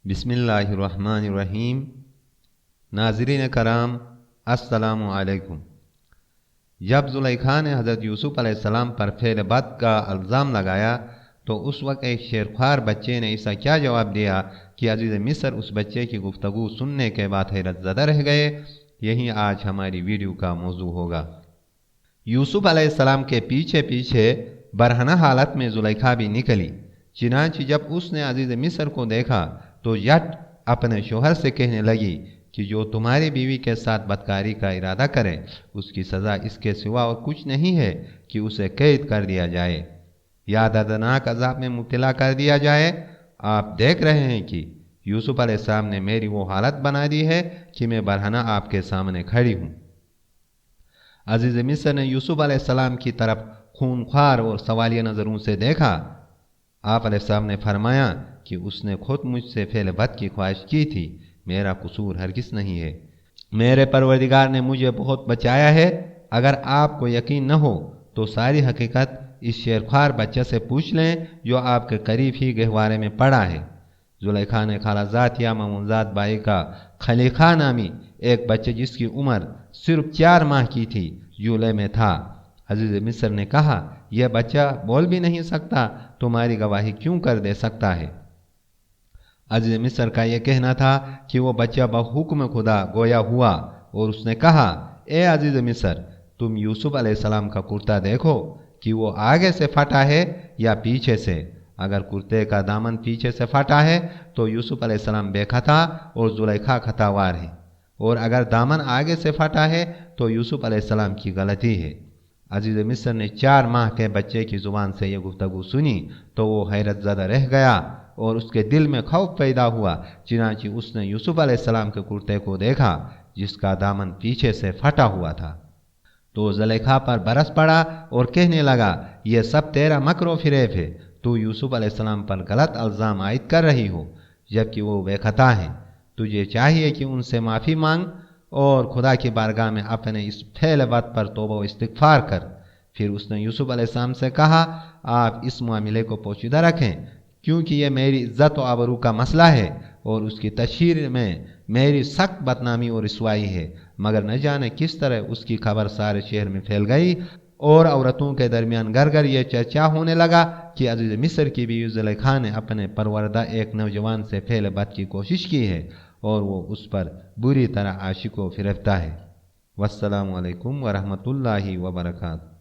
بسم اللہ الرحمن الرحیم۔ ناظرین کرام السلام علیکم۔ جب زلیخا نے حضرت یوسف علیہ السلام پر فعل بد کا الزام لگایا تو اس وقت ایک شیرخوار بچے نے اسا کیا جواب دیا کہ عزیز مصر اس بچے کی گفتگو سننے کے بعد حیرت زدہ رہ گئے۔ یہی آج ہماری ویڈیو کا موضوع ہوگا۔ یوسف علیہ السلام کے پیچھے پیچھے برہنہ حالت میں زلیخا بھی نکلی، چنانچہ جب اس نے عزیز مصر کو دیکھا تو یٹ اپنے شوہر سے کہنے لگی کہ جو تمہاری بیوی کے ساتھ بدکاری کا ارادہ کرے اس کی سزا اس کے سوا اور کچھ نہیں ہے کہ اسے قید کر دیا جائے یا دردناک عذاب میں مبتلا کر دیا جائے۔ آپ دیکھ رہے ہیں کہ یوسف علیہ السلام نے میری وہ حالت بنا دی ہے کہ میں برہنہ آپ کے سامنے کھڑی ہوں۔ عزیز مصر نے یوسف علیہ السلام کی طرف خونخوار اور سوالیہ نظروں سے دیکھا۔ آپ علیہ السلام نے فرمایا کہ اس نے خود مجھ سے فعل بد کی خواہش کی تھی، میرا قصور ہرگز نہیں ہے۔ میرے پروردگار نے مجھے بہت بچایا ہے۔ اگر آپ کو یقین نہ ہو تو ساری حقیقت اس شیرخوار بچے سے پوچھ لیں جو آپ کے قریب ہی گہوارے میں پڑا ہے۔ زلیخا نے خالہ زاد یا مامونزاد بائی کا خلیقہ نامی ایک بچے جس کی عمر صرف 4 ماہ کی تھی جولے میں تھا۔ عزیز مصر نے کہا یہ بچہ بول بھی نہیں سکتا، تمہاری گواہی کیوں کر دے سکتا ہے؟ عزیز مصر کا یہ کہنا تھا کہ وہ بچہ بحکم خدا گویا ہوا اور اس نے کہا اے عزیز مصر تم یوسف علیہ السلام کا کرتا دیکھو کہ وہ آگے سے پھٹا ہے یا پیچھے سے۔ اگر کرتے کا دامن پیچھے سے پھٹا ہے تو یوسف علیہ السلام بے خطا اور زلیخا خطاوار ہے، اور اگر دامن آگے سے پھٹا ہے تو یوسف علیہ السلام کی غلطی ہے۔ عزیز مصر نے 4 ماہ کے بچے کی زبان سے یہ گفتگو سنی تو وہ حیرت زدہ رہ گیا اور اس کے دل میں خوف پیدا ہوا، چنانچہ اس نے یوسف علیہ السلام کے کرتے کو دیکھا جس کا دامن پیچھے سے پھٹا ہوا تھا تو زلیخا پر برس پڑا اور کہنے لگا یہ سب تیرا مکر و فریب ہے، تو یوسف علیہ السلام پر غلط الزام عائد کر رہی ہو جبکہ وہ بے خطا ہیں۔ تجھے چاہیے کہ ان سے معافی مانگ اور خدا کی بارگاہ میں اپنے اس فعل بد پر توبہ و استغفار کر۔ پھر اس نے یوسف علیہ السلام سے کہا آپ اس معاملے کو پوشیدہ رکھیں کیونکہ یہ میری عزت و آبرو کا مسئلہ ہے اور اس کی تشہیر میں میری سخت بدنامی اور رسوائی ہے، مگر نہ جانے کس طرح اس کی خبر سارے شہر میں پھیل گئی اور عورتوں کے درمیان گھر گھر یہ چرچا ہونے لگا کہ عزیز مصر کی بیوی زلیخا نے اپنے پروردہ ایک نوجوان سے فعل بد کی کوشش کی ہے اور وہ اس پر بری طرح عاشق و فریفتہ ہے۔ والسلام علیکم ورحمۃ اللہ وبرکاتہ۔